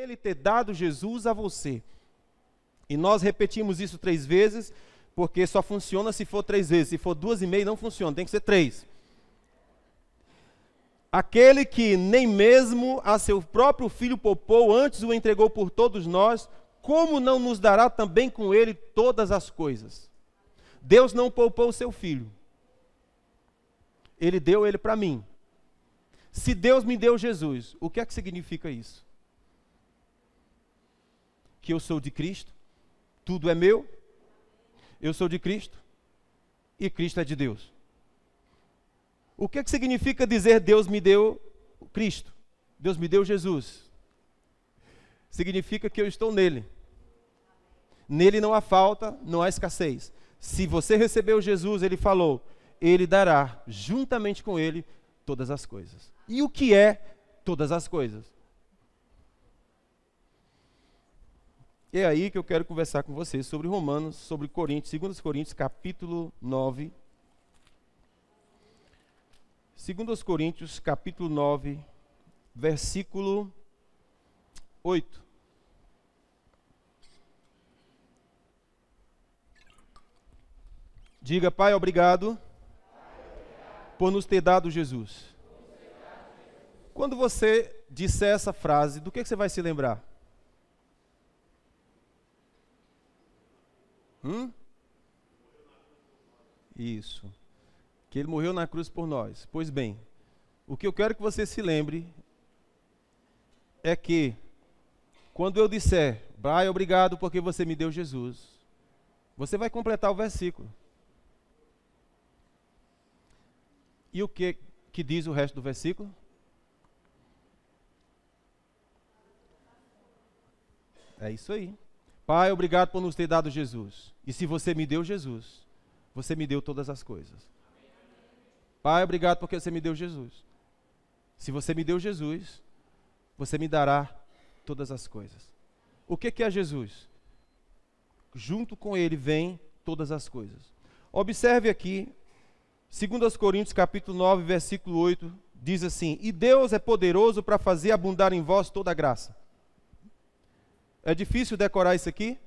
Ele ter dado Jesus a você. E nós repetimos isso 3 vezes, porque só funciona se for 3 vezes. Se for 2,5, não funciona, tem que ser 3. Aquele que nem mesmo a seu próprio Filho poupou, antes o entregou por todos nós, como não nos dará também com ele todas as coisas? Deus não poupou o seu Filho. Ele deu ele para mim. Se Deus me deu Jesus, o que é que significa isso? Que eu sou de Cristo, tudo é meu, eu sou de Cristo e Cristo é de Deus. O que é que significa dizer Deus me deu Cristo? Deus me deu Jesus. Significa que eu estou nele. Nele não há falta, não há escassez. Se você recebeu Jesus, ele falou, ele dará juntamente com ele todas as coisas. E o que é todas as coisas? É aí que eu quero conversar com vocês sobre Romanos, sobre Coríntios, 2 Coríntios, capítulo 9. 2 Coríntios, capítulo 9, versículo 8. Diga, Pai, obrigado por nos ter dado Jesus. Quando você disser essa frase, do que você vai se lembrar? Isso. Que ele morreu na cruz por nós. Pois bem, o que eu quero que você se lembre é que, quando eu disser, Pai, obrigado porque você me deu Jesus, você vai completar o versículo. E o que diz o resto do versículo? É isso aí. Pai, obrigado por nos ter dado Jesus. E se você me deu Jesus, você me deu todas as coisas. Pai, obrigado porque você me deu Jesus. Se você me deu Jesus, você me dará todas as coisas. O que é Jesus? Junto com ele vem todas as coisas. Observe aqui, 2 Coríntios capítulo 9, versículo 8, diz assim, e Deus é poderoso para fazer abundar em vós toda a graça. É difícil decorar isso aqui?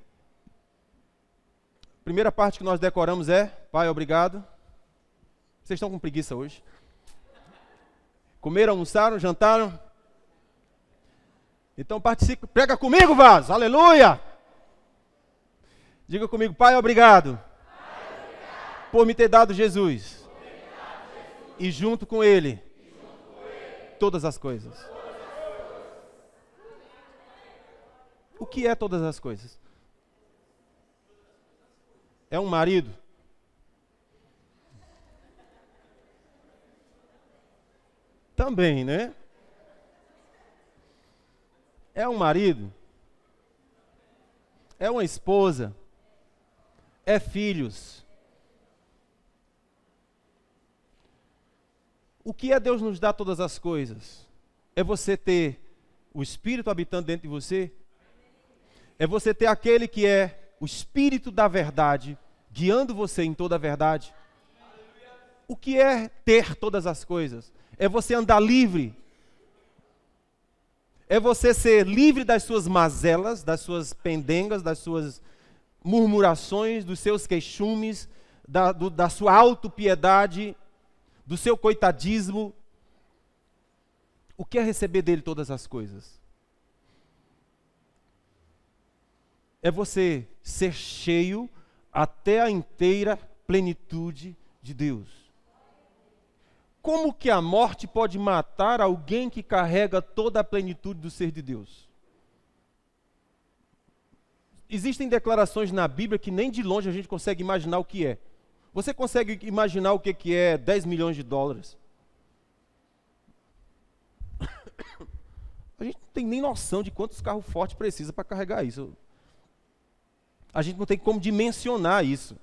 Primeira parte que nós decoramos é, Pai, obrigado. Vocês estão com preguiça hoje? Comeram, almoçaram, jantaram? Então participe, prega comigo, vaso, aleluia! Diga comigo, Pai, obrigado, por me ter dado Jesus. E junto com ele, todas as coisas. O que é todas as coisas? É um marido? Também, né? É um marido? É uma esposa? É filhos? O que é Deus nos dá todas as coisas? É você ter o Espírito habitando dentro de você? É você ter aquele que é o Espírito da verdade, guiando você em toda a verdade? O que é ter todas as coisas? É você andar livre. É você ser livre das suas mazelas, das suas pendengas, das suas murmurações, dos seus queixumes, da sua autopiedade, do seu coitadismo. O que é receber dele todas as coisas? É você ser cheio até a inteira plenitude de Deus. Como que a morte pode matar alguém que carrega toda a plenitude do ser de Deus? Existem declarações na Bíblia que nem de longe a gente consegue imaginar o que é. Você consegue imaginar o que é 10 milhões de dólares? A gente não tem nem noção de quantos carros fortes precisa para carregar isso. A gente não tem como dimensionar isso.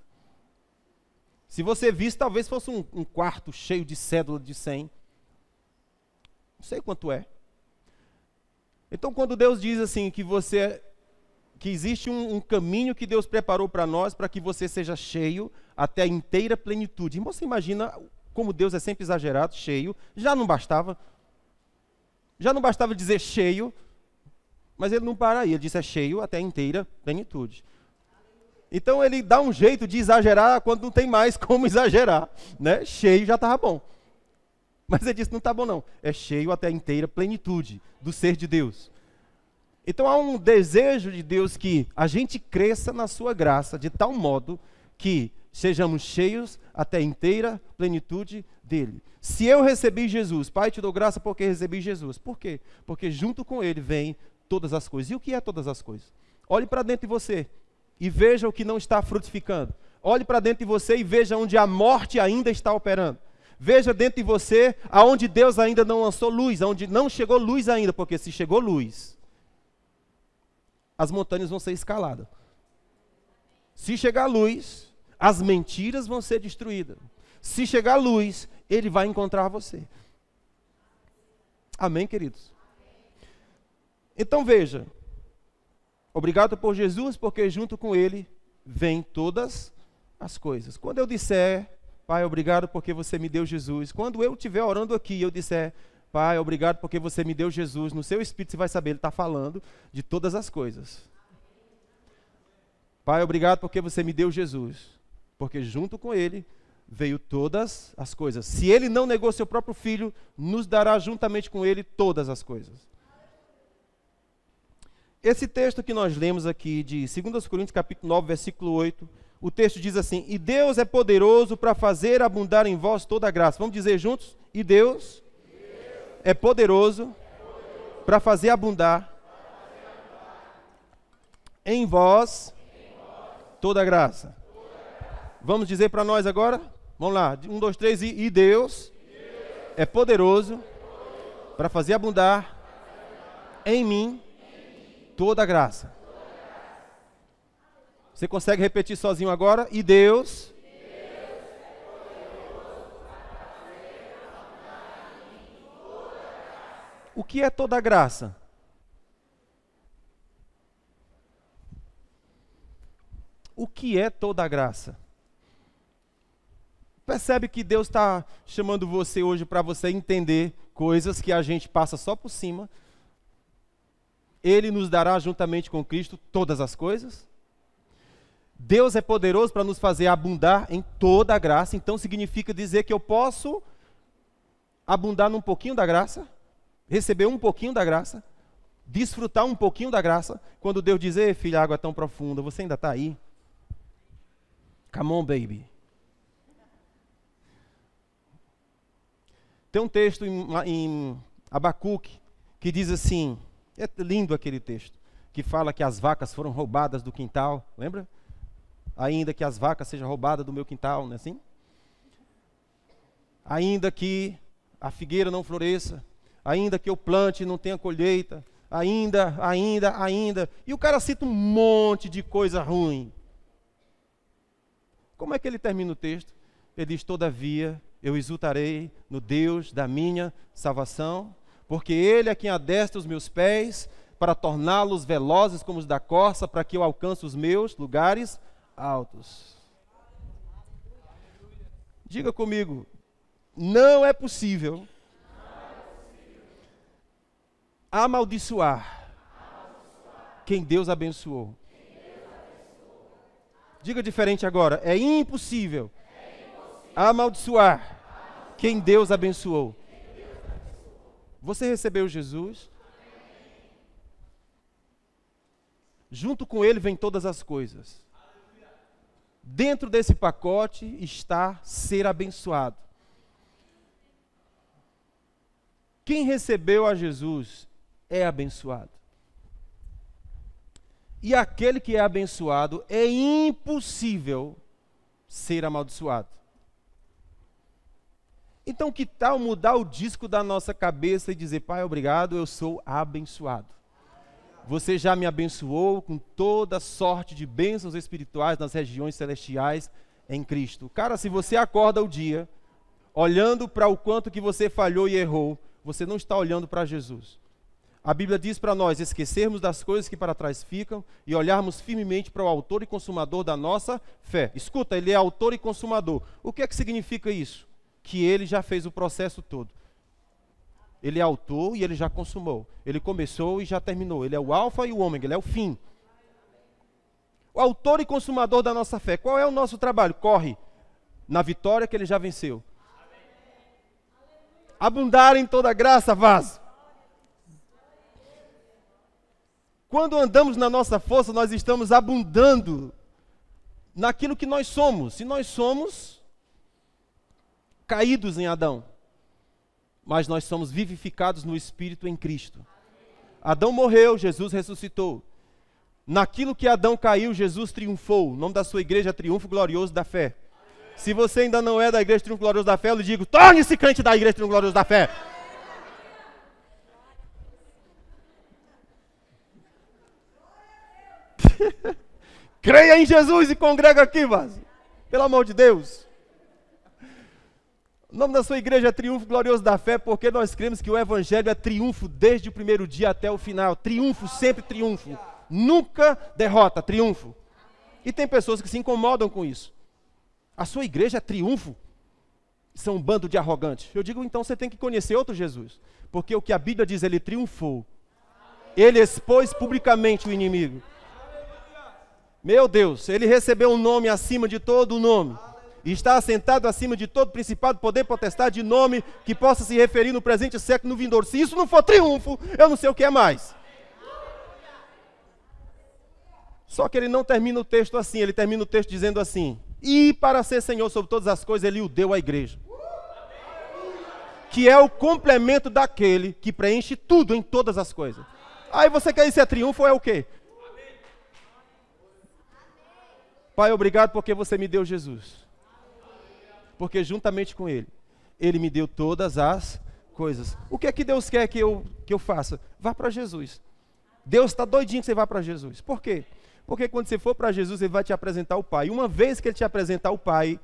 Se você visse, talvez fosse um quarto cheio de cédula de 100. Não sei quanto é. Então, quando Deus diz assim que existe um caminho que Deus preparou para nós, para que você seja cheio até a inteira plenitude. E você imagina como Deus é sempre exagerado, cheio. Já não bastava dizer cheio. Mas ele não para aí, ele diz é cheio até a inteira plenitude. Então ele dá um jeito de exagerar quando não tem mais como exagerar, né? Cheio já estava bom. Mas ele disse, não está bom não, é cheio até a inteira plenitude do ser de Deus. Então há um desejo de Deus que a gente cresça na sua graça, de tal modo que sejamos cheios até a inteira plenitude dele. Se eu recebi Jesus, Pai, te dou graça porque recebi Jesus. Por quê? Porque junto com ele vem todas as coisas. E o que é todas as coisas? Olhe para dentro de você e veja o que não está frutificando. Olhe para dentro de você e veja onde a morte ainda está operando. Veja dentro de você aonde Deus ainda não lançou luz, aonde não chegou luz ainda, porque se chegou luz, as montanhas vão ser escaladas. Se chegar luz, as mentiras vão ser destruídas. Se chegar luz, ele vai encontrar você. Amém, queridos? Então veja, obrigado por Jesus, porque junto com ele vem todas as coisas. Quando eu disser, Pai, obrigado porque você me deu Jesus. Quando eu estiver orando aqui e eu disser, Pai, obrigado porque você me deu Jesus, no seu espírito você vai saber, ele está falando de todas as coisas. Pai, obrigado porque você me deu Jesus, porque junto com ele veio todas as coisas. Se ele não negou seu próprio filho, nos dará juntamente com ele todas as coisas. Esse texto que nós lemos aqui de 2 Coríntios capítulo 9, versículo 8, o texto diz assim, e Deus é poderoso para fazer abundar em vós toda a graça. Vamos dizer juntos? E Deus é poderoso para fazer abundar em vós toda a graça. Vamos dizer para nós agora? Vamos lá, 1, 2, 3, e Deus é poderoso para fazer abundar em mim toda a graça. Você consegue repetir sozinho agora? E Deus o que é toda a graça? O que é toda a graça? Percebe que Deus está chamando você hoje para você entender coisas que a gente passa só por cima. Ele nos dará juntamente com Cristo todas as coisas. Deus é poderoso para nos fazer abundar em toda a graça. Então significa dizer que eu posso abundar num pouquinho da graça, receber um pouquinho da graça, desfrutar um pouquinho da graça. Quando Deus diz, ei filho, a água é tão profunda, você ainda está aí? Come on, baby. Tem um texto em Abacuque que diz assim, é lindo aquele texto, que fala que as vacas foram roubadas do quintal, lembra? Ainda que as vacas sejam roubadas do meu quintal, não é assim? Ainda que a figueira não floresça, ainda que eu plante e não tenha colheita, ainda. E o cara cita um monte de coisa ruim. Como é que ele termina o texto? Ele diz, todavia, eu exultarei no Deus da minha salvação, porque Ele é quem adestra os meus pés, para torná-los velozes como os da corça, para que eu alcance os meus lugares altos. Diga comigo, não é possível amaldiçoar quem Deus abençoou. Diga diferente agora, é impossível amaldiçoar quem Deus abençoou. Você recebeu Jesus? Junto com ele vem todas as coisas. Dentro desse pacote está ser abençoado. Quem recebeu a Jesus é abençoado. E aquele que é abençoado é impossível ser amaldiçoado. Então que tal mudar o disco da nossa cabeça e dizer, Pai, obrigado, eu sou abençoado. Você já me abençoou com toda sorte de bênçãos espirituais nas regiões celestiais em Cristo. Cara, se você acorda o dia olhando para o quanto que você falhou e errou, você não está olhando para Jesus. A Bíblia diz para nós esquecermos das coisas que para trás ficam e olharmos firmemente para o autor e consumador da nossa fé. Escuta, ele é autor e consumador. O que é que significa isso? Que ele já fez o processo todo. Ele é autor e ele já consumou. Ele começou e já terminou. Ele é o alfa e o ômega, ele é o fim. O autor e consumador da nossa fé. Qual é o nosso trabalho? Corre na vitória que ele já venceu. Abundar em toda graça, vaso. Quando andamos na nossa força, nós estamos abundando naquilo que nós somos. E nós somos caídos em Adão. Mas nós somos vivificados no Espírito em Cristo. Adão morreu, Jesus ressuscitou. Naquilo que Adão caiu, Jesus triunfou. O nome da sua igreja é Triunfo Glorioso da Fé. Se você ainda não é da Igreja Triunfo Glorioso da Fé, eu lhe digo, torne-se crente da Igreja Triunfo Glorioso da Fé. Creia em Jesus e congrega aqui, vaso. Pelo amor de Deus. O nome da sua igreja é Triunfo Glorioso da Fé, porque nós cremos que o Evangelho é triunfo desde o primeiro dia até o final. Triunfo, sempre triunfo. Nunca derrota, triunfo. E tem pessoas que se incomodam com isso. A sua igreja é triunfo? São um bando de arrogantes. Eu digo, então você tem que conhecer outro Jesus. Porque o que a Bíblia diz, ele triunfou. Ele expôs publicamente o inimigo. Meu Deus, ele recebeu um nome acima de todo o nome. E está assentado acima de todo principado, poder, potestade, de nome que possa se referir no presente século e no vindouro. Se isso não for triunfo, eu não sei o que é mais. Só que ele não termina o texto assim, ele termina o texto dizendo assim: e para ser Senhor sobre todas as coisas, ele o deu à igreja. Que é o complemento daquele que preenche tudo em todas as coisas. Aí você quer isso é triunfo ou é o quê? Pai, obrigado porque você me deu Jesus. Porque juntamente com ele, ele me deu todas as coisas. O que é que Deus quer que eu faça? Vá para Jesus. Deus está doidinho que você vá para Jesus. Por quê? Porque quando você for para Jesus, ele vai te apresentar o Pai. E uma vez que ele te apresentar o Pai,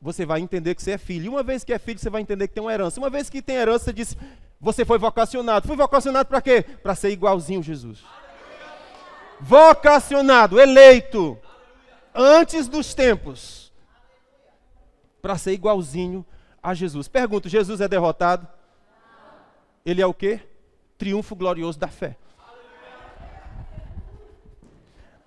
você vai entender que você é filho. E uma vez que é filho, você vai entender que tem uma herança. Uma vez que tem herança, você diz, você foi vocacionado. Fui vocacionado para quê? Para ser igualzinho a Jesus. Vocacionado, eleito, antes dos tempos, para ser igualzinho a Jesus. Pergunto, Jesus é derrotado? Ele é o quê? Triunfo glorioso da fé.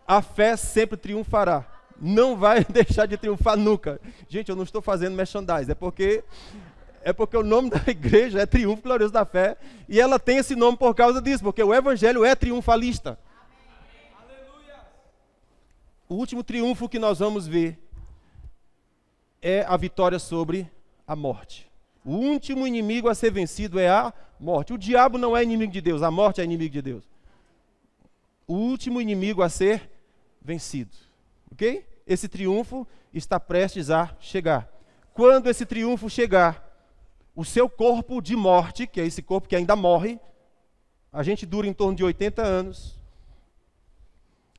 A fé sempre triunfará. Não vai deixar de triunfar nunca. Gente, eu não estou fazendo merchandise. É porque o nome da igreja é Triunfo Glorioso da Fé. E ela tem esse nome por causa disso. Porque o evangelho é triunfalista. O último triunfo que nós vamos ver é a vitória sobre a morte. O último inimigo a ser vencido é a morte. O diabo não é inimigo de Deus. A morte é inimigo de Deus. O último inimigo a ser vencido. Ok? Esse triunfo está prestes a chegar. Quando esse triunfo chegar, o seu corpo de morte, que é esse corpo que ainda morre, a gente dura em torno de 80 anos.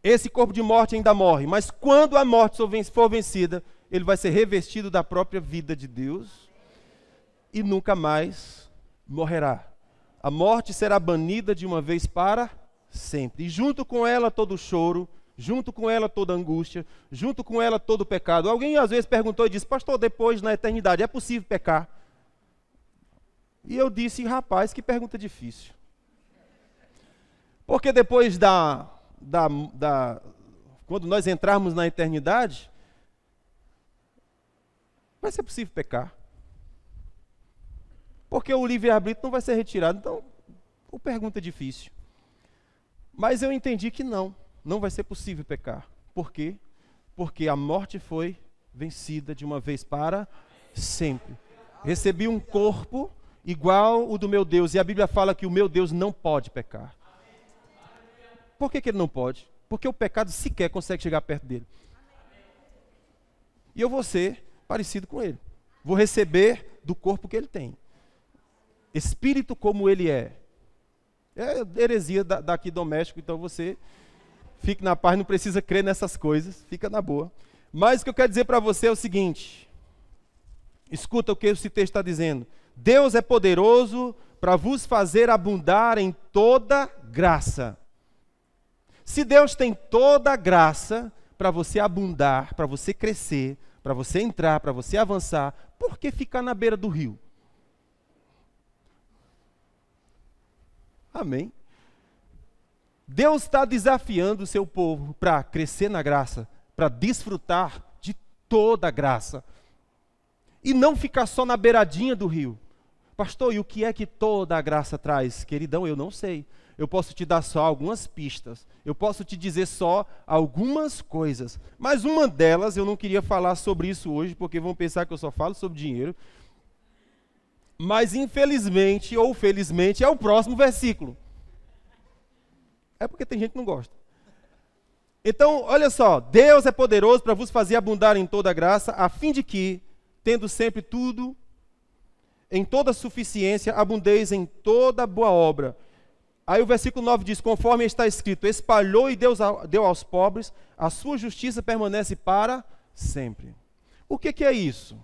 Esse corpo de morte ainda morre, mas quando a morte for vencida, ele vai ser revestido da própria vida de Deus e nunca mais morrerá. A morte será banida de uma vez para sempre. E junto com ela todo o choro, junto com ela toda a angústia, junto com ela todo o pecado. Alguém às vezes perguntou e disse, pastor, depois na eternidade é possível pecar? E eu disse, rapaz, que pergunta difícil. Porque depois quando nós entrarmos na eternidade, vai ser possível pecar. Porque o livre-arbítrio não vai ser retirado. Então, a pergunta é difícil. Mas eu entendi que não vai ser possível pecar. Por quê? Porque a morte foi vencida de uma vez para sempre. Recebi um corpo igual o do meu Deus, e a Bíblia fala que o meu Deus não pode pecar. Por que ele não pode? Porque o pecado sequer consegue chegar perto dele. E eu vou ser parecido com ele. Vou receber do corpo que ele tem. Espírito como ele é. É heresia daqui doméstico, então você fique na paz, não precisa crer nessas coisas, fica na boa. Mas o que eu quero dizer para você é o seguinte, escuta o que esse texto está dizendo. Deus é poderoso para vos fazer abundar em toda graça. Se Deus tem toda a graça para você abundar, para você crescer, para você entrar, para você avançar, por que ficar na beira do rio? Amém? Deus está desafiando o seu povo para crescer na graça, para desfrutar de toda a graça. E não ficar só na beiradinha do rio. Pastor, e o que é que toda a graça traz? Queridão, eu não sei. Eu posso te dar só algumas pistas. Eu posso te dizer só algumas coisas. Mas uma delas, eu não queria falar sobre isso hoje, porque vão pensar que eu só falo sobre dinheiro. Mas infelizmente, ou felizmente, é o próximo versículo. É porque tem gente que não gosta. Então, olha só. Deus é poderoso para vos fazer abundar em toda graça, a fim de que, tendo sempre tudo, em toda suficiência, abundeis em toda boa obra. Aí o versículo 9 diz, conforme está escrito, espalhou e deu aos pobres, a sua justiça permanece para sempre. O que é isso?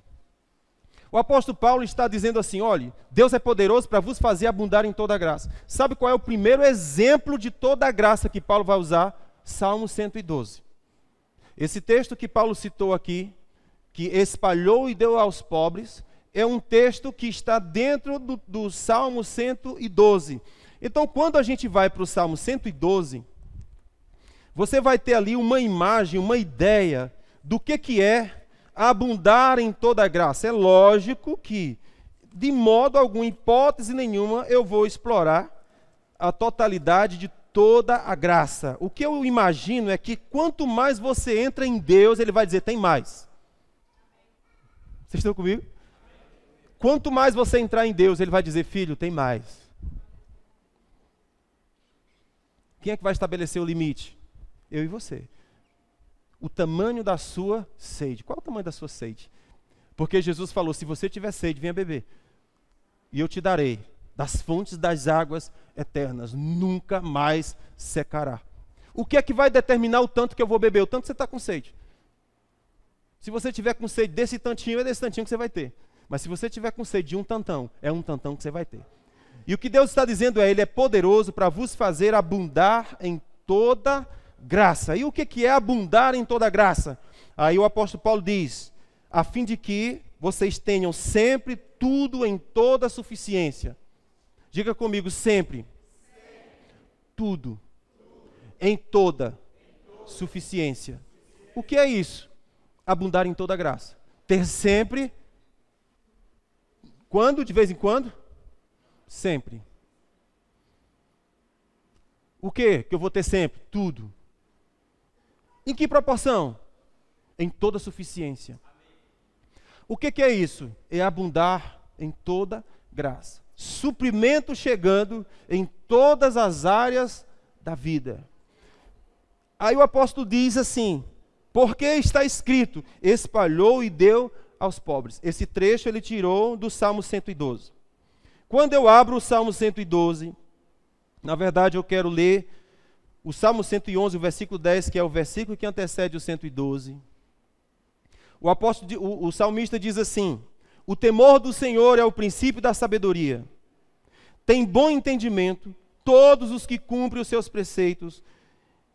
O apóstolo Paulo está dizendo assim, olha, Deus é poderoso para vos fazer abundar em toda graça. Sabe qual é o primeiro exemplo de toda a graça que Paulo vai usar? Salmo 112. Esse texto que Paulo citou aqui, que espalhou e deu aos pobres, é um texto que está dentro do Salmo 112. Então, quando a gente vai para o Salmo 112, você vai ter ali uma imagem, uma ideia do que é abundar em toda a graça. É lógico que, de modo algum, hipótese nenhuma, eu vou explorar a totalidade de toda a graça. O que eu imagino é que quanto mais você entra em Deus, Ele vai dizer, tem mais. Vocês estão comigo? Quanto mais você entrar em Deus, Ele vai dizer, filho, tem mais. Quem é que vai estabelecer o limite? Eu e você. O tamanho da sua sede. Qual é o tamanho da sua sede? Porque Jesus falou, se você tiver sede, venha beber. E eu te darei das fontes das águas eternas. Nunca mais secará. O que é que vai determinar o tanto que eu vou beber? O tanto que você está com sede. Se você tiver com sede desse tantinho, é desse tantinho que você vai ter. Mas se você tiver com sede de um tantão, é um tantão que você vai ter. E o que Deus está dizendo é, Ele é poderoso para vos fazer abundar em toda graça. E o que é abundar em toda graça? Aí o apóstolo Paulo diz, a fim de que vocês tenham sempre tudo em toda suficiência. Diga comigo, sempre. Tudo. Em toda suficiência. O que é isso? Abundar em toda graça. Ter sempre. Quando? De vez em quando? Sempre. O que eu vou ter sempre? Tudo. Em que proporção? Em toda suficiência. O que é isso? É abundar em toda graça. Suprimento chegando em todas as áreas da vida. Aí o apóstolo diz assim, porque está escrito, espalhou e deu aos pobres. Esse trecho ele tirou do Salmo 112. Quando eu abro o Salmo 112, na verdade eu quero ler o Salmo 111, o versículo 10, que é o versículo que antecede o 112. O salmista diz assim, o temor do Senhor é o princípio da sabedoria. Tem bom entendimento todos os que cumprem os seus preceitos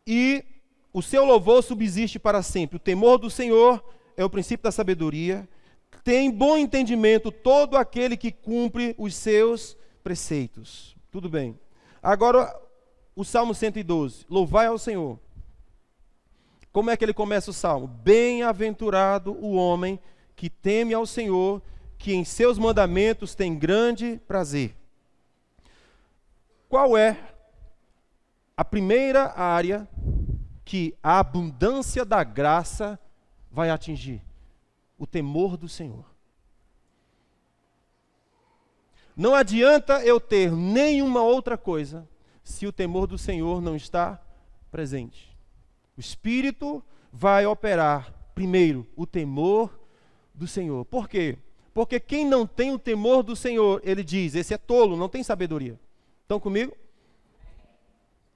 e o seu louvor subsiste para sempre. O temor do Senhor é o princípio da sabedoria. Tem bom entendimento todo aquele que cumpre os seus preceitos. Tudo bem. Agora, o Salmo 112. Louvai ao Senhor. Como é que ele começa o Salmo? Bem-aventurado o homem que teme ao Senhor, que em seus mandamentos tem grande prazer. Qual é a primeira área que a abundância da graça vai atingir? O temor do Senhor. Não adianta eu ter nenhuma outra coisa se o temor do Senhor não está presente. O Espírito vai operar, primeiro, o temor do Senhor. Por quê? Porque quem não tem o temor do Senhor, ele diz, esse é tolo, não tem sabedoria. Estão comigo?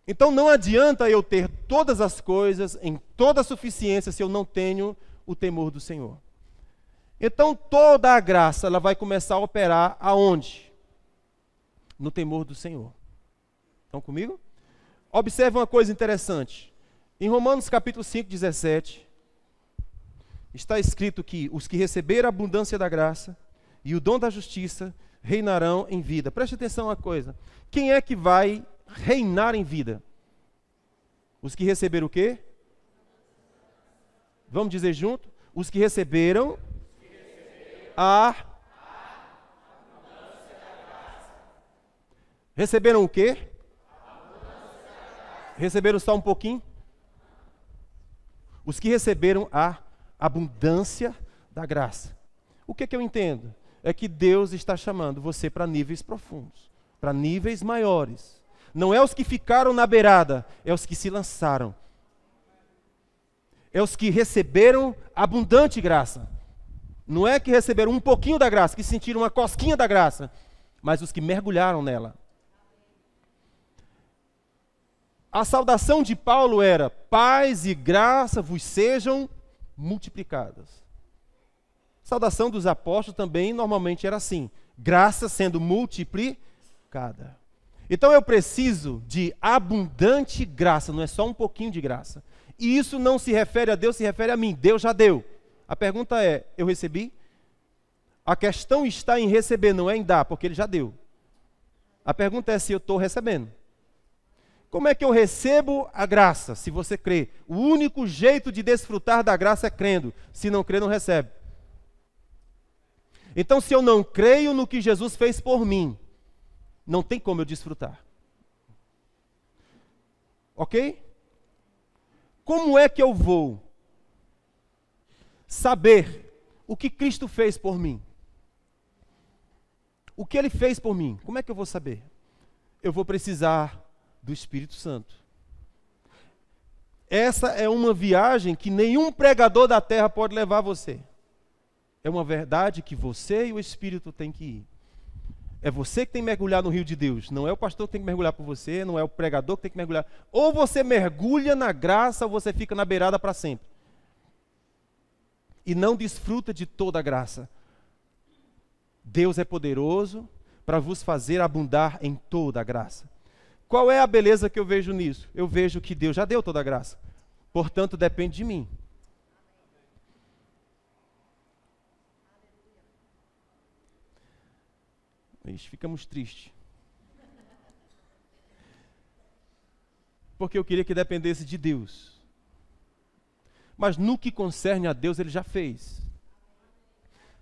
Então não adianta eu ter todas as coisas em toda a suficiência se eu não tenho o temor do Senhor. Então toda a graça ela vai começar a operar aonde? No temor do Senhor. Estão comigo? Observe uma coisa interessante. Em Romanos capítulo 5, 17, está escrito que os que receberam a abundância da graça e o dom da justiça reinarão em vida. Preste atenção a uma coisa. Quem é que vai reinar em vida. Os que receberam o quê? Vamos dizer junto? Os que receberam a... Receberam o quê? Receberam só um pouquinho? Os que receberam a abundância da graça. O que eu entendo? É que Deus está chamando você para níveis profundos, para níveis maiores. Não é os que ficaram na beirada, é os que se lançaram. É os que receberam abundante graça. Não é que receberam um pouquinho da graça, que sentiram uma cosquinha da graça, mas os que mergulharam nela. A saudação de Paulo era: paz e graça vos sejam multiplicadas. A saudação dos apóstolos também normalmente era assim: graça sendo multiplicada. Então eu preciso de abundante graça, não é só um pouquinho de graça. E isso não se refere a Deus, se refere a mim. Deus já deu. A pergunta é: eu recebi? A questão está em receber, não é em dar, porque Ele já deu. A pergunta é se eu estou recebendo. Como é que eu recebo a graça? Se você crê. O único jeito de desfrutar da graça é crendo. Se não crê, não recebe. Então, se eu não creio no que Jesus fez por mim, não tem como eu desfrutar. Ok? Como é que eu vou saber o que Cristo fez por mim? O que Ele fez por mim? Como é que eu vou saber? Eu vou precisar do Espírito Santo. Essa é uma viagem que nenhum pregador da terra pode levar você. É uma verdade que você e o Espírito têm que ir. É você que tem que mergulhar no rio de Deus. Não é o pastor que tem que mergulhar por você, não é o pregador que tem que mergulhar. Ou você mergulha na graça, ou você fica na beirada para sempre. E não desfruta de toda a graça. Deus é poderoso para vos fazer abundar em toda a graça. Qual é a beleza que eu vejo nisso? Eu vejo que Deus já deu toda a graça. Portanto, depende de mim. Ixi, ficamos tristes. Porque eu queria que dependesse de Deus. Mas no que concerne a Deus, Ele já fez.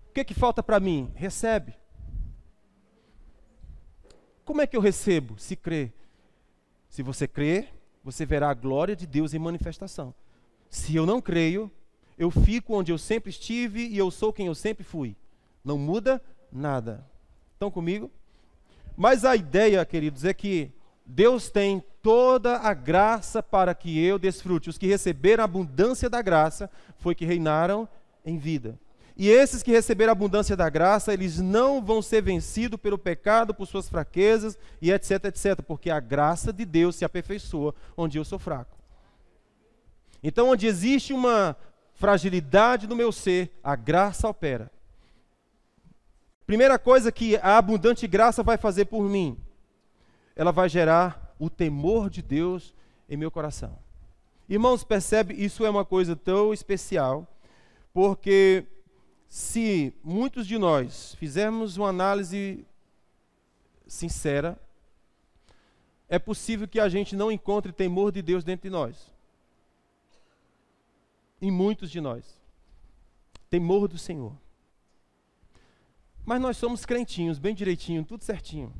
O que falta para mim? Recebe. Como é que eu recebo? Se crer. Se você crer, você verá a glória de Deus em manifestação. Se eu não creio, eu fico onde eu sempre estive e eu sou quem eu sempre fui. Não muda nada. Estão comigo? Mas a ideia, queridos, é que Deus tem toda a graça para que eu desfrute. Os que receberam a abundância da graça foi que reinaram em vida. E esses que receberam a abundância da graça, eles não vão ser vencidos pelo pecado, por suas fraquezas e etc, etc. Porque a graça de Deus se aperfeiçoa onde eu sou fraco. Então, onde existe uma fragilidade no meu ser, a graça opera. Primeira coisa que a abundante graça vai fazer por mim, ela vai gerar o temor de Deus em meu coração. Irmãos, percebe, isso é uma coisa tão especial, porque se muitos de nós fizermos uma análise sincera, é possível que a gente não encontre temor de Deus dentro de nós. Em muitos de nós. Temor do Senhor. Mas nós somos crentinhos, bem direitinho, tudo certinho.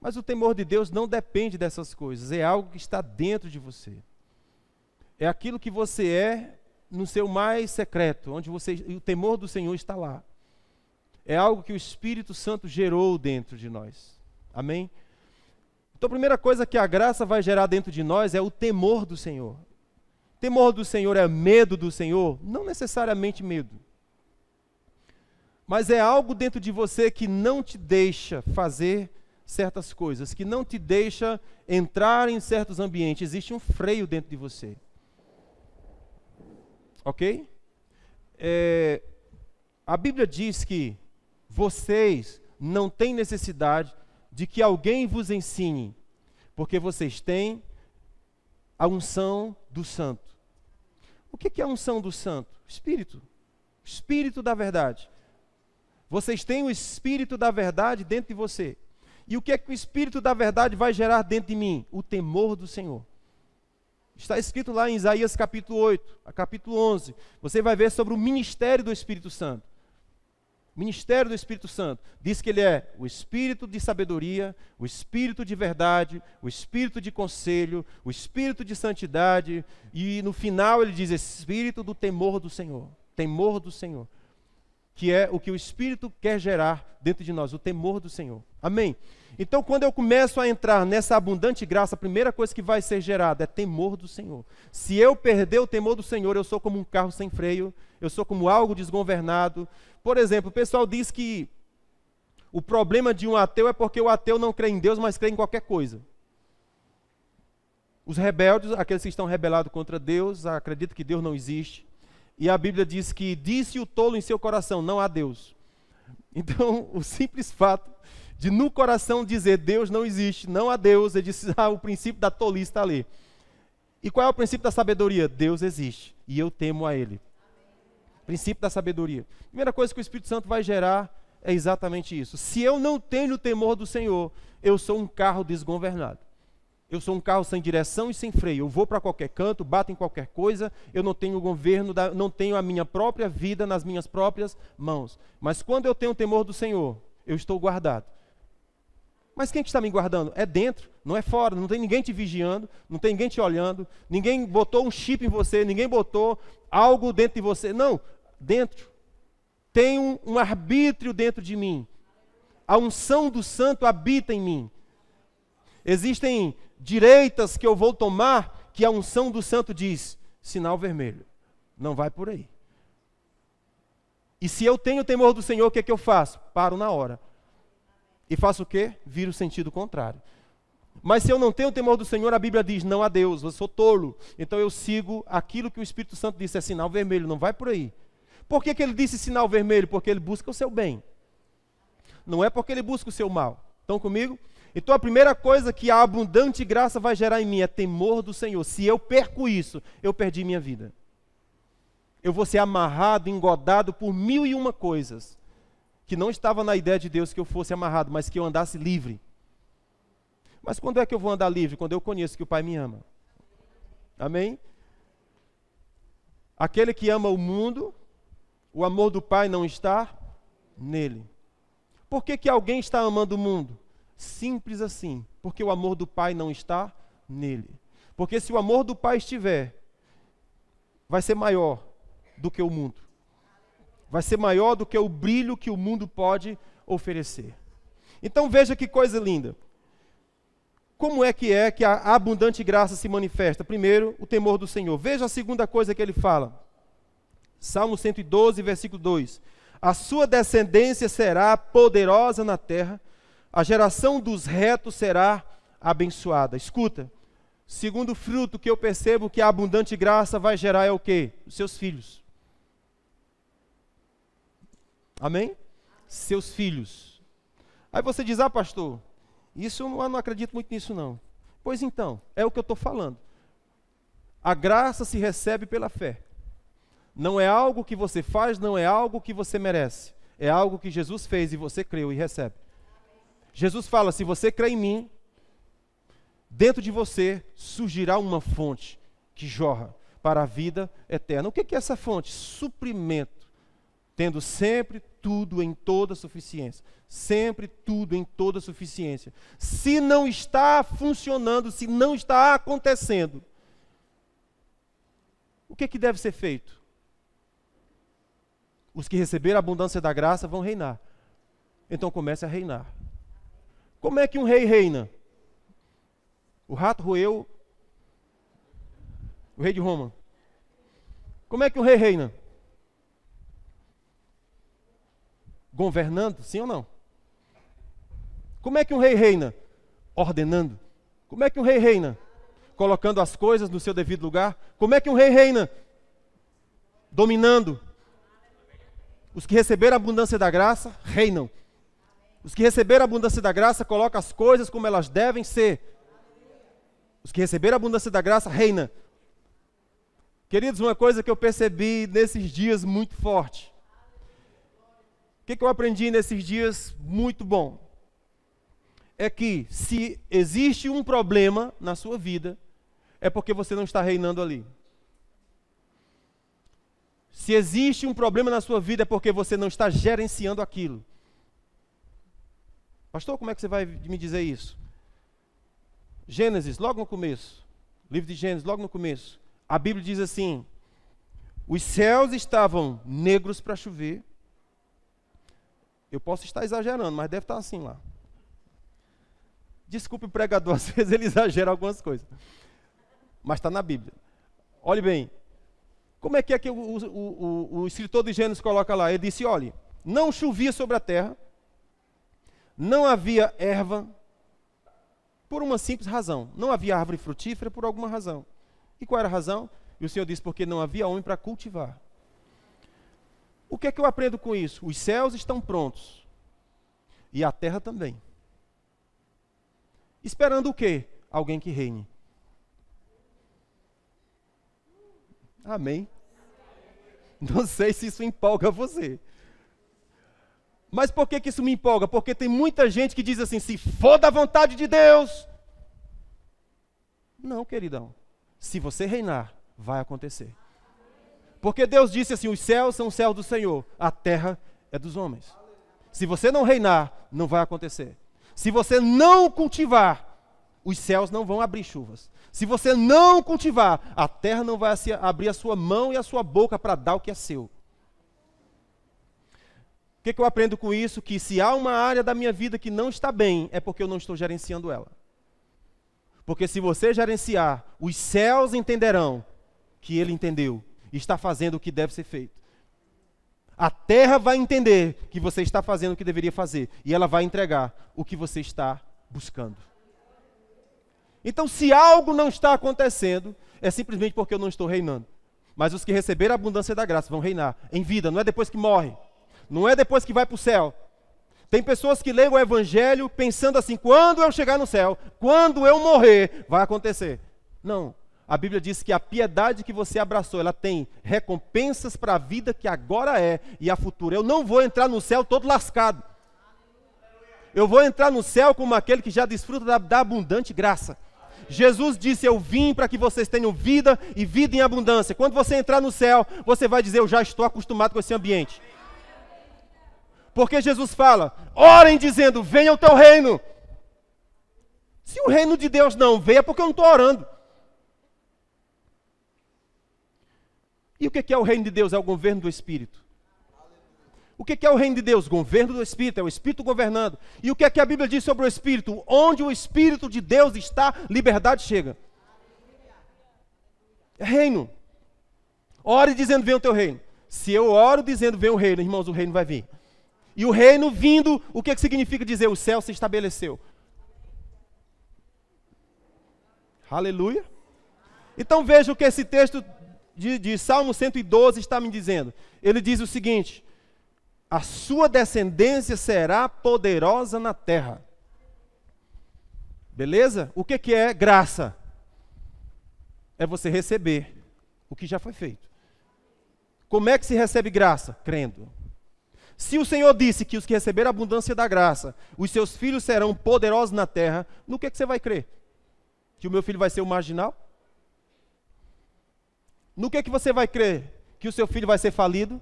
Mas o temor de Deus não depende dessas coisas, é algo que está dentro de você. É aquilo que você é no seu mais secreto, onde o temor do Senhor está lá. É algo que o Espírito Santo gerou dentro de nós. Amém? Então a primeira coisa que a graça vai gerar dentro de nós é o temor do Senhor. Temor do Senhor é medo do Senhor? Não necessariamente medo. Mas é algo dentro de você que não te deixa fazer certas coisas, que não te deixa entrar em certos ambientes. Existe um freio dentro de você. Ok? A Bíblia diz que vocês não têm necessidade de que alguém vos ensine, porque vocês têm a unção do Santo. O que é a unção do Santo? Espírito. Espírito da verdade. Vocês têm o Espírito da verdade dentro de você. E o que é que o Espírito da verdade vai gerar dentro de mim? O temor do Senhor. Está escrito lá em Isaías capítulo 8, capítulo 11. Você vai ver sobre o ministério do Espírito Santo. O ministério do Espírito Santo diz que ele é o Espírito de sabedoria, o Espírito de verdade, o Espírito de conselho, o Espírito de santidade, e no final ele diz Espírito do temor do Senhor. Temor do Senhor. Que é o que o Espírito quer gerar dentro de nós, o temor do Senhor. Amém? Então, quando eu começo a entrar nessa abundante graça, a primeira coisa que vai ser gerada é temor do Senhor. Se eu perder o temor do Senhor, eu sou como um carro sem freio, eu sou como algo desgovernado. Por exemplo, o pessoal diz que o problema de um ateu é porque o ateu não crê em Deus, mas crê em qualquer coisa. Os rebeldes, aqueles que estão rebelados contra Deus, acreditam que Deus não existe. E a Bíblia diz que disse o tolo em seu coração, não há Deus. Então, o simples fato de no coração dizer Deus não existe, não há Deus, ele disse, o princípio da tolice está ali. E qual é o princípio da sabedoria? Deus existe, e eu temo a Ele. Princípio da sabedoria. Primeira coisa que o Espírito Santo vai gerar é exatamente isso. Se eu não tenho o temor do Senhor, eu sou um carro desgovernado. Eu sou um carro sem direção e sem freio. Eu vou para qualquer canto, bato em qualquer coisa, eu não tenho governo, não tenho a minha própria vida nas minhas próprias mãos. Mas quando eu tenho o temor do Senhor, eu estou guardado. Mas quem que está me guardando? É dentro, não é fora. Não tem ninguém te vigiando, não tem ninguém te olhando, ninguém botou um chip em você, ninguém botou algo dentro de você. Não, dentro. Tem um arbítrio dentro de mim. A unção do Santo habita em mim. Existem direitas que eu vou tomar que a unção do Santo diz, sinal vermelho, não vai por aí. E se eu tenho o temor do Senhor, o que é que eu faço? Paro na hora. E faço o quê? Viro o sentido contrário. Mas se eu não tenho o temor do Senhor, a Bíblia diz, não há Deus, eu sou tolo. Então eu sigo aquilo que o Espírito Santo disse, é sinal vermelho, não vai por aí. Por que que ele disse sinal vermelho? Porque ele busca o seu bem. Não é porque ele busca o seu mal. Estão comigo? Então a primeira coisa que a abundante graça vai gerar em mim é temor do Senhor. Se eu perco isso, eu perdi minha vida. Eu vou ser amarrado, engodado por 1001 coisas que não estava na ideia de Deus que eu fosse amarrado, mas que eu andasse livre. Mas quando é que eu vou andar livre? Quando eu conheço que o Pai me ama. Amém? Aquele que ama o mundo, o amor do Pai não está nele. Por que que alguém está amando o mundo? Simples assim, porque o amor do Pai não está nele. Porque se o amor do Pai estiver, vai ser maior do que o mundo. Vai ser maior do que o brilho que o mundo pode oferecer. Então veja que coisa linda. Como é que a abundante graça se manifesta? Primeiro, o temor do Senhor. Veja a segunda coisa que ele fala. Salmo 112, versículo 2. A sua descendência será poderosa na terra, a geração dos retos será abençoada. Escuta, segundo fruto que eu percebo que a abundante graça vai gerar é o quê? Os seus filhos. Amém? Seus filhos. Aí você diz, pastor, isso eu não acredito muito nisso não. Pois então, é o que eu estou falando. A graça se recebe pela fé. Não é algo que você faz, não é algo que você merece. É algo que Jesus fez e você creu e recebe. Jesus fala, se você crê em mim, dentro de você surgirá uma fonte que jorra para a vida eterna. O que é essa fonte? Suprimento. Tendo sempre tudo em toda suficiência. Sempre tudo em toda suficiência. Se não está funcionando, se não está acontecendo, o que deve ser feito? Os que receberam a abundância da graça vão reinar. Então comece a reinar. Como é que um rei reina? O rato roeu o rei de Roma. Como é que um rei reina? Governando, sim ou não? Como é que um rei reina? Ordenando. Como é que um rei reina? Colocando as coisas no seu devido lugar. Como é que um rei reina? Dominando. Os que receberam a abundância da graça, reinam. Os que receberam a abundância da graça, colocam as coisas como elas devem ser. Os que receberam a abundância da graça, reinam. Queridos, uma coisa que eu percebi nesses dias muito forte. O que eu aprendi nesses dias muito bom? é que se existe um problema na sua vida, é porque você não está reinando ali. Se existe um problema na sua vida, é porque você não está gerenciando aquilo. Pastor, como é que você vai me dizer isso? Gênesis, logo no começo. Livro de Gênesis, logo no começo. A Bíblia diz assim: os céus estavam negros para chover. Eu posso estar exagerando, mas deve estar assim lá. Desculpe o pregador, às vezes ele exagera algumas coisas. Mas está na Bíblia. Olhe bem, como é que o escritor de Gênesis coloca lá? Ele disse, olhe, não chovia sobre a terra, não havia erva, por uma simples razão. Não havia árvore frutífera por alguma razão. E qual era a razão? E o Senhor disse, porque não havia homem para cultivar. O que é que eu aprendo com isso? Os céus estão prontos. E a terra também. Esperando o quê? Alguém que reine. Amém. Não sei se isso empolga você. Mas por que isso me empolga? Porque tem muita gente que diz assim, se for da vontade de Deus. Não, queridão. Se você reinar, vai acontecer. Porque Deus disse assim, os céus são os céus do Senhor, a terra é dos homens. Se você não reinar, não vai acontecer. Se você não cultivar, os céus não vão abrir chuvas. Se você não cultivar, a terra não vai abrir a sua mão e a sua boca para dar o que é seu. O que eu aprendo com isso? Que se há uma área da minha vida que não está bem, é porque eu não estou gerenciando ela. Porque se você gerenciar, os céus entenderão que ele entendeu e está fazendo o que deve ser feito. A terra vai entender que você está fazendo o que deveria fazer e ela vai entregar o que você está buscando. Então, se algo não está acontecendo, é simplesmente porque eu não estou reinando. Mas os que receberam a abundância da graça vão reinar em vida, não é depois que morre, não é depois que vai para o céu. Tem pessoas que leem o Evangelho pensando assim, quando eu chegar no céu, quando eu morrer, vai acontecer. Não. A Bíblia diz que a piedade que você abraçou, ela tem recompensas para a vida que agora é e a futura. Eu não vou entrar no céu todo lascado. Eu vou entrar no céu como aquele que já desfruta da abundante graça. Jesus disse, eu vim para que vocês tenham vida e vida em abundância. Quando você entrar no céu, você vai dizer, eu já estou acostumado com esse ambiente. Porque Jesus fala, orem dizendo, venha o teu reino. Se o reino de Deus não veio, é porque eu não estou orando. E o que é o reino de Deus? É o governo do Espírito. O que é o reino de Deus? Governo do Espírito, é o Espírito governando. E o que é que a Bíblia diz sobre o Espírito? Onde o Espírito de Deus está, liberdade chega. É reino. Ore dizendo, vem o teu reino. Se eu oro dizendo, vem o reino, irmãos, o reino vai vir. E o reino vindo, o que significa dizer? O céu se estabeleceu. Aleluia. Então veja o que esse texto de Salmo 112 está me dizendo. Ele diz o seguinte, a sua descendência será poderosa na terra. Beleza? O que é graça? É você receber o que já foi feito. Como é que se recebe graça? Crendo. Se o Senhor disse que os que receberam a abundância da graça, os seus filhos serão poderosos na terra, no que você vai crer? Que o meu filho vai ser o marginal? No que você vai crer? Que o seu filho vai ser falido?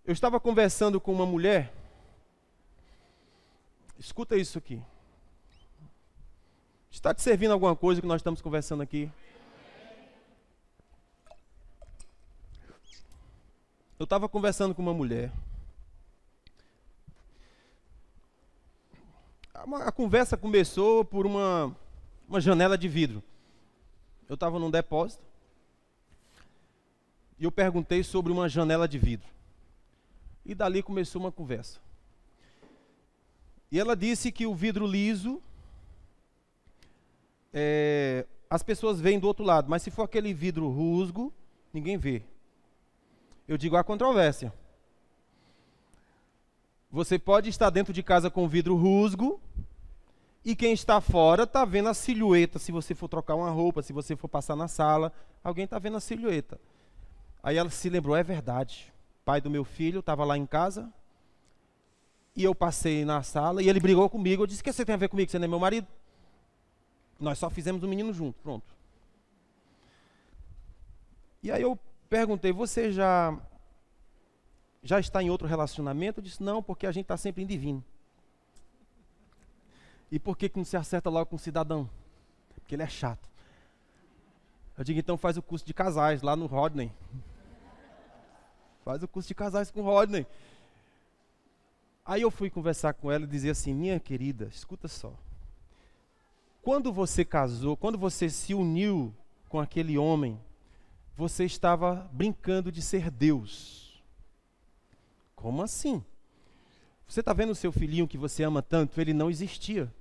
Eu estava conversando com uma mulher. Escuta isso aqui. Está te servindo alguma coisa que nós estamos conversando aqui? Eu estava conversando com uma mulher. A conversa começou por uma janela de vidro. Eu estava num depósito e eu perguntei sobre uma janela de vidro. E dali começou uma conversa. E ela disse que o vidro liso, as pessoas veem do outro lado, mas se for aquele vidro rusgo, ninguém vê. Eu digo, há controvérsia. Você pode estar dentro de casa com vidro rusgo, e quem está fora está vendo a silhueta. Se você for trocar uma roupa, se você for passar na sala, alguém está vendo a silhueta. Aí ela se lembrou, é verdade. O pai do meu filho estava lá em casa, E eu passei na sala e ele brigou comigo. Eu disse: o que você tem a ver comigo? Você não é meu marido? Nós só fizemos um menino junto, pronto. E aí eu perguntei: você já está em outro relacionamento? Eu disse: não, porque a gente está sempre em divino. E por que não se acerta logo com o cidadão? Porque ele é chato. Eu digo: então faz o curso de casais lá no Rodney. Faz o curso de casais com o Rodney. Aí eu fui conversar com ela e dizer assim: minha querida, escuta só. Quando você casou, quando você se uniu com aquele homem, você estava brincando de ser Deus. Como assim? Você está vendo o seu filhinho que você ama tanto? Ele não existia.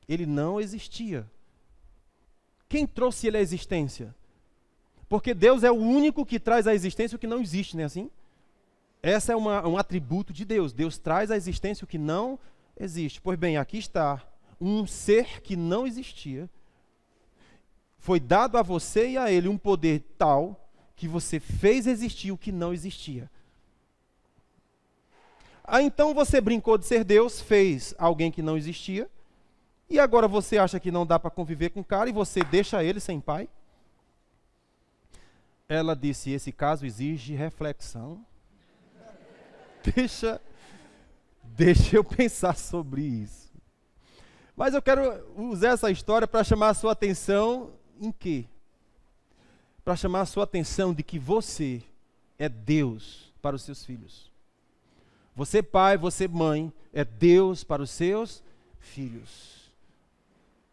Ele não existia. Quem trouxe ele à existência? Porque Deus é o único que traz à existência o que não existe, não é assim? Esse é um atributo de Deus. Deus traz à existência o que não existe. Pois bem, aqui está um ser que não existia. Foi dado a você e a ele um poder tal que você fez existir o que não existia. Então você brincou de ser Deus, fez alguém que não existia, e agora você acha que não dá para conviver com o cara e você deixa ele sem pai? Ela disse: esse caso exige reflexão. Deixa eu pensar sobre isso. Mas eu quero usar essa história para chamar a sua atenção em quê? Para chamar a sua atenção de que você é Deus para os seus filhos. Você pai, você mãe, é Deus para os seus filhos.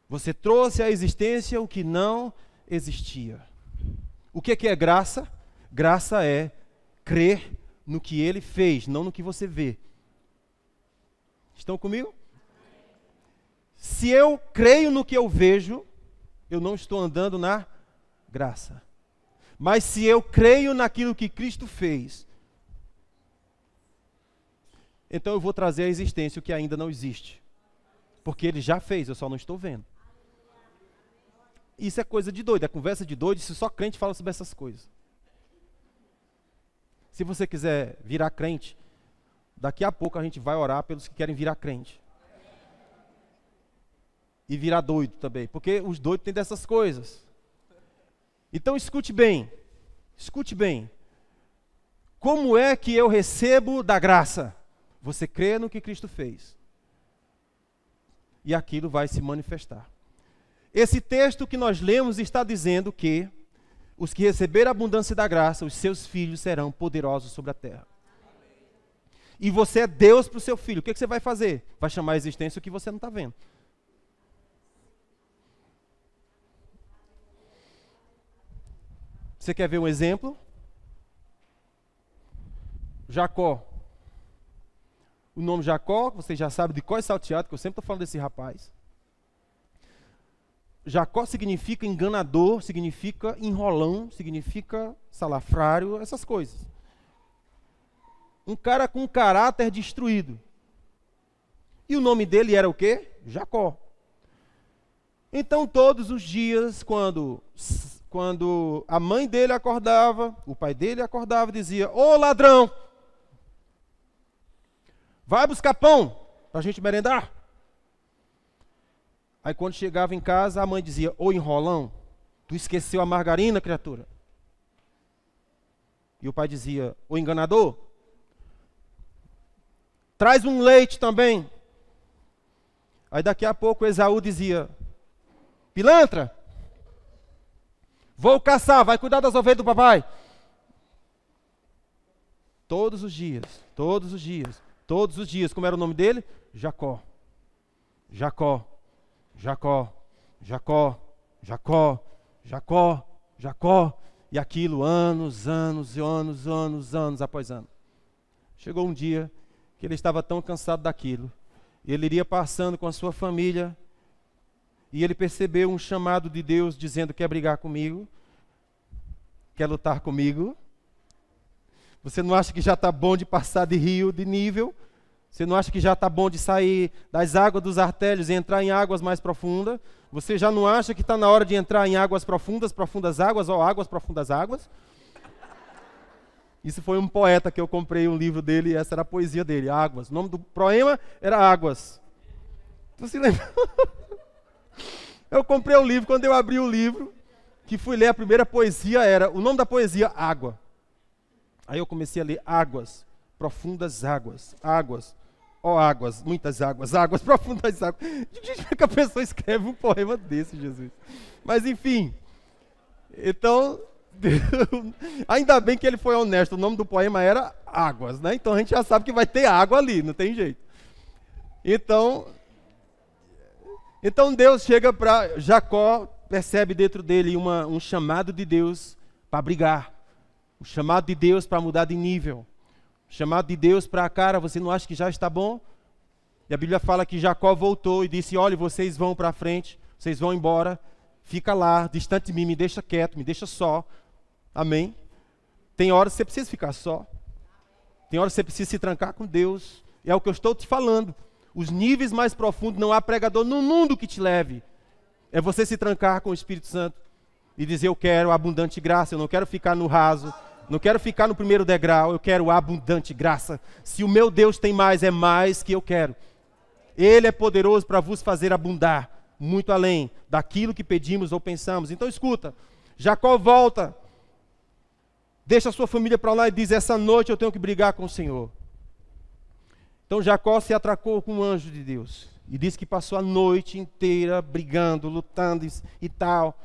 Você trouxe à existência o que não existia. O que é graça? Graça é crer no que ele fez, não no que você vê. Estão comigo? Se eu creio no que eu vejo, eu não estou andando na graça. Mas se eu creio naquilo que Cristo fez, então eu vou trazer à existência o que ainda não existe. Porque ele já fez, eu só não estou vendo. Isso é coisa de doido, é conversa de doido, se só crente fala sobre essas coisas. Se você quiser virar crente, daqui a pouco a gente vai orar pelos que querem virar crente. E virar doido também, porque os doidos têm dessas coisas. Então escute bem, escute bem. Como é que eu recebo da graça? Você crê no que Cristo fez. E aquilo vai se manifestar. Esse texto que nós lemos está dizendo que os que receberam a abundância da graça, os seus filhos serão poderosos sobre a terra. E você é Deus para o seu filho. O que você vai fazer? Vai chamar a existência o que você não está vendo. Você quer ver um exemplo? Jacó. O nome Jacó, você já sabe de qual é salteado, que eu sempre estou falando desse rapaz. Jacó significa enganador, significa enrolão, significa salafrário, essas coisas. Um cara com caráter destruído. E o nome dele era o quê? Jacó. Então todos os dias, quando a mãe dele acordava, o pai dele acordava, dizia: ô ladrão, vai buscar pão para a gente merendar. Aí quando chegava em casa, a mãe dizia: ô enrolão, tu esqueceu a margarina, criatura? E o pai dizia: ô enganador, traz um leite também. Aí daqui a pouco Esaú dizia: pilantra, vou caçar, vai cuidar das ovelhas do papai. Todos os dias, todos os dias, todos os dias. Como era o nome dele? Jacó. Jacó. Jacó, Jacó, Jacó, Jacó, Jacó, e aquilo anos após ano. Chegou um dia que ele estava tão cansado daquilo, ele iria passando com a sua família, e ele percebeu um chamado de Deus dizendo: quer brigar comigo? Quer lutar comigo? Você não acha que já está bom de passar de rio, de nível? Você não acha que já está bom de sair das águas dos artérios e entrar em águas mais profundas? Você já não acha que está na hora de entrar em águas profundas, profundas águas, ou águas, profundas águas? Isso foi um poeta que eu comprei um livro dele e essa era a poesia dele, Águas. O nome do poema era Águas. Você lembra? Eu comprei o livro, quando eu abri o livro, que fui ler a primeira poesia era, o nome da poesia, Água. Aí eu comecei a ler águas, profundas águas, águas, ó águas, muitas águas, águas, profundas águas. Gente, como é que a pessoa escreve um poema desse, Jesus? Mas enfim, então, ainda bem que ele foi honesto, o nome do poema era Águas, né? Então a gente já sabe que vai ter água ali, não tem jeito. Então Deus chega para Jacó, percebe dentro dele um chamado de Deus para brigar. O chamado de Deus para mudar de nível. O chamado de Deus para, cara, você não acha que já está bom? E a Bíblia fala que Jacó voltou e disse, olha, vocês vão para frente, vocês vão embora, fica lá, distante de mim, me deixa quieto, me deixa só. Amém? Tem horas que você precisa ficar só. Tem horas que você precisa se trancar com Deus. É o que eu estou te falando. Os níveis mais profundos, não há pregador no mundo que te leve. É você se trancar com o Espírito Santo e dizer, eu quero abundante graça, eu não quero ficar no raso, não quero ficar no primeiro degrau, eu quero abundante graça. Se o meu Deus tem mais, é mais que eu quero. Ele é poderoso para vos fazer abundar, muito além daquilo que pedimos ou pensamos. Então escuta, Jacó volta, deixa a sua família para lá e diz, essa noite eu tenho que brigar com o Senhor. Então Jacó se atracou com um anjo de Deus e disse que passou a noite inteira brigando, lutando e tal.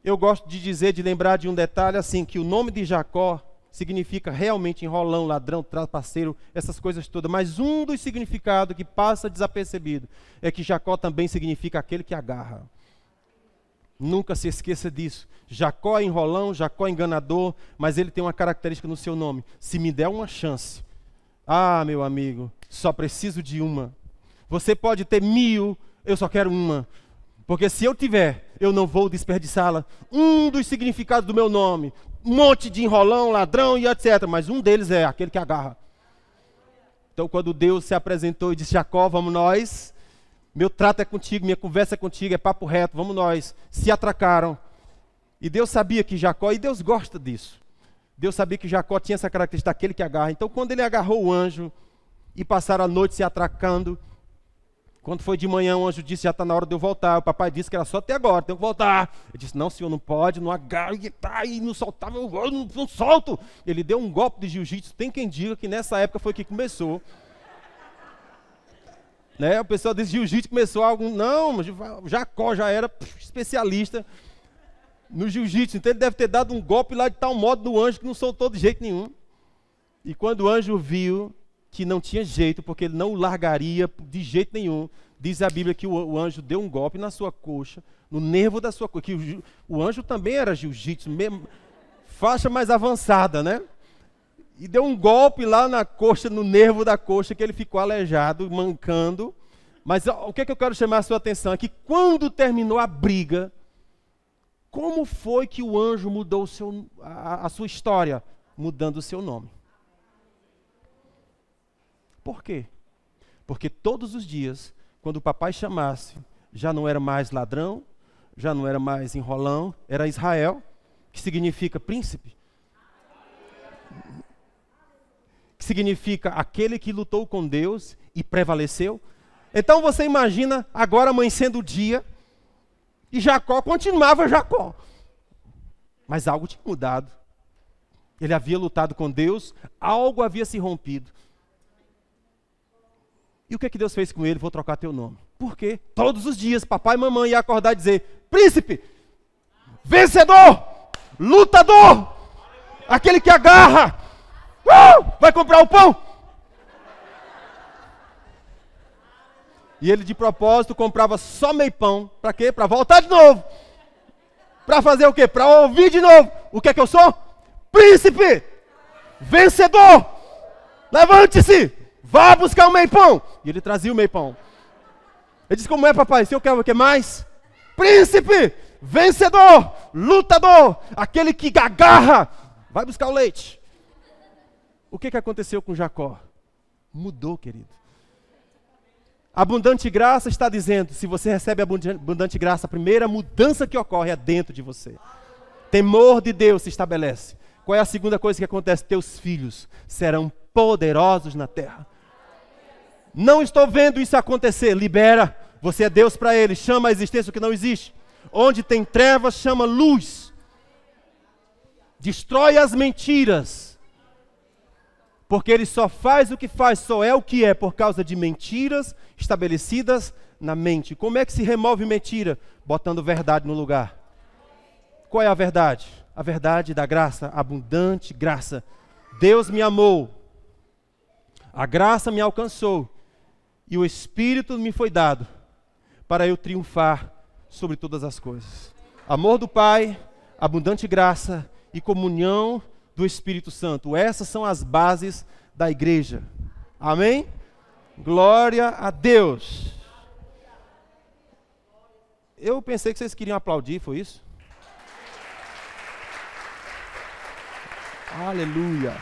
Eu gosto de dizer, de lembrar de um detalhe assim, que o nome de Jacó significa realmente enrolão, ladrão, trapaceiro, essas coisas todas. Mas um dos significados que passa desapercebido é que Jacó também significa aquele que agarra. Nunca se esqueça disso. Jacó é enrolão, Jacó é enganador, mas ele tem uma característica no seu nome. Se me der uma chance, ah, meu amigo, só preciso de uma. Você pode ter 1000, eu só quero uma. Porque se eu tiver, eu não vou desperdiçá-la. Um dos significados do meu nome, um monte de enrolão, ladrão e etc. Mas um deles é aquele que agarra. Então quando Deus se apresentou e disse, Jacó, vamos nós. Meu trato é contigo, minha conversa é contigo, é papo reto, vamos nós. Se atracaram. E Deus sabia que Jacó, e Deus gosta disso. Deus sabia que Jacó tinha essa característica daquele que agarra. Então quando ele agarrou o anjo e passaram a noite se atracando, quando foi de manhã, o anjo disse, já está na hora de eu voltar. O papai disse que era só até agora, tenho que voltar. Ele disse, não, senhor, não pode, não agarra, e não soltava, eu não solto. Ele deu um golpe de jiu-jitsu. Tem quem diga que nessa época foi que começou. Né? O pessoal desse jiu-jitsu começou algo. Não, mas Jacó já era especialista no jiu-jitsu. Então ele deve ter dado um golpe lá de tal modo no anjo que não soltou de jeito nenhum. E quando o anjo viu que não tinha jeito, porque ele não o largaria de jeito nenhum, diz a Bíblia que o anjo deu um golpe na sua coxa, no nervo da sua coxa, que o anjo também era jiu-jitsu, faixa mais avançada, né? E deu um golpe lá na coxa, no nervo da coxa, que ele ficou aleijado, mancando. Mas o que é que eu quero chamar a sua atenção? É que quando terminou a briga, como foi que o anjo mudou a sua história? Mudando o seu nome. Por quê? Porque todos os dias, quando o papai chamasse, já não era mais ladrão, já não era mais enrolão, era Israel, que significa príncipe. Que significa aquele que lutou com Deus e prevaleceu. Então você imagina agora amanhecendo o dia e Jacó continuava Jacó. Mas algo tinha mudado. Ele havia lutado com Deus, algo havia se rompido. E o que é que Deus fez com ele? Vou trocar teu nome. Por quê? Todos os dias, papai e mamãe iam acordar e dizer, príncipe, vencedor, lutador, aquele que agarra, vai comprar o pão. E ele de propósito comprava só meio pão. Para quê? Para voltar de novo. Para fazer o quê? Para ouvir de novo. O que é que eu sou? Príncipe, vencedor, levante-se. Vá buscar o meio pão. E ele trazia o meio pão. Ele disse, como é, papai? Se eu quero o que mais? Príncipe, vencedor, lutador, aquele que agarra, vai buscar o leite. O que aconteceu com Jacó? Mudou, querido. Abundante graça está dizendo, se você recebe abundante graça, a primeira mudança que ocorre é dentro de você. Temor de Deus se estabelece. Qual é a segunda coisa que acontece? Teus filhos serão poderosos na terra. Não estou vendo isso acontecer. Libera. Você é Deus para eles. Chama a existência o que não existe. Onde tem trevas, chama luz. Destrói as mentiras. Porque ele só faz o que faz, só é o que é, por causa de mentiras estabelecidas na mente. Como é que se remove mentira? Botando verdade no lugar. Qual é a verdade? A verdade da graça, abundante graça. Deus me amou. A graça me alcançou. E o Espírito me foi dado para eu triunfar sobre todas as coisas. Amor do Pai, abundante graça e comunhão do Espírito Santo. Essas são as bases da igreja. Amém? Glória a Deus. Eu pensei que vocês queriam aplaudir, foi isso? Aleluia.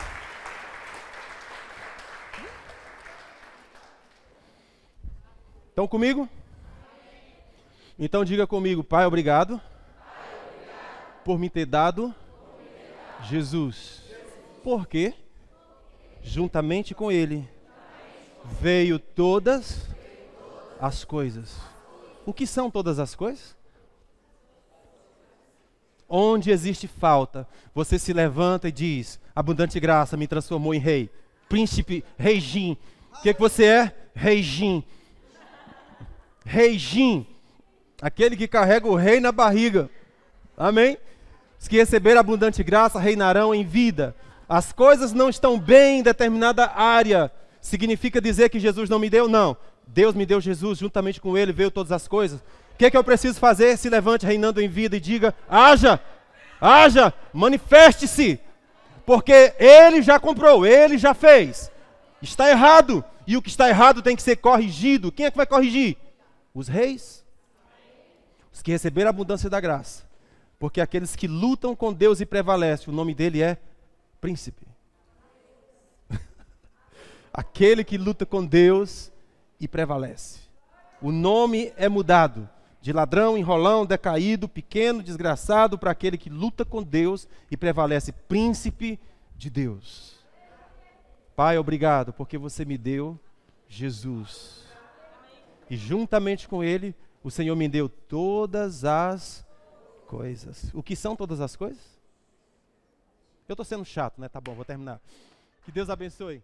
Estão comigo? Então diga comigo, Pai, obrigado, por me ter dado Jesus. Por quê? Juntamente com Ele veio todas as coisas. O que são todas as coisas? Onde existe falta, você se levanta e diz: abundante graça me transformou em rei. Príncipe, Reigim. O que você é? Reigim. Reigim. Aquele que carrega o rei na barriga. Amém? Os que receberam abundante graça reinarão em vida. As coisas não estão bem em determinada área. Significa dizer que Jesus não me deu? Não. Deus me deu Jesus, juntamente com Ele veio todas as coisas. O que é que eu preciso fazer? Se levante reinando em vida e diga: haja, haja, manifeste-se. Porque Ele já comprou, Ele já fez. Está errado. E o que está errado tem que ser corrigido. Quem é que vai corrigir? Os reis. Os que receberam a abundância da graça. Porque aqueles que lutam com Deus e prevalecem, o nome dele é príncipe. Aquele que luta com Deus e prevalece. O nome é mudado de ladrão, enrolão, decaído, pequeno, desgraçado, para aquele que luta com Deus e prevalece, príncipe de Deus. Pai, obrigado, porque você me deu Jesus. E juntamente com Ele, o Senhor me deu todas as coisas. O que são todas as coisas? Eu estou sendo chato, né? Tá bom, vou terminar. Que Deus abençoe.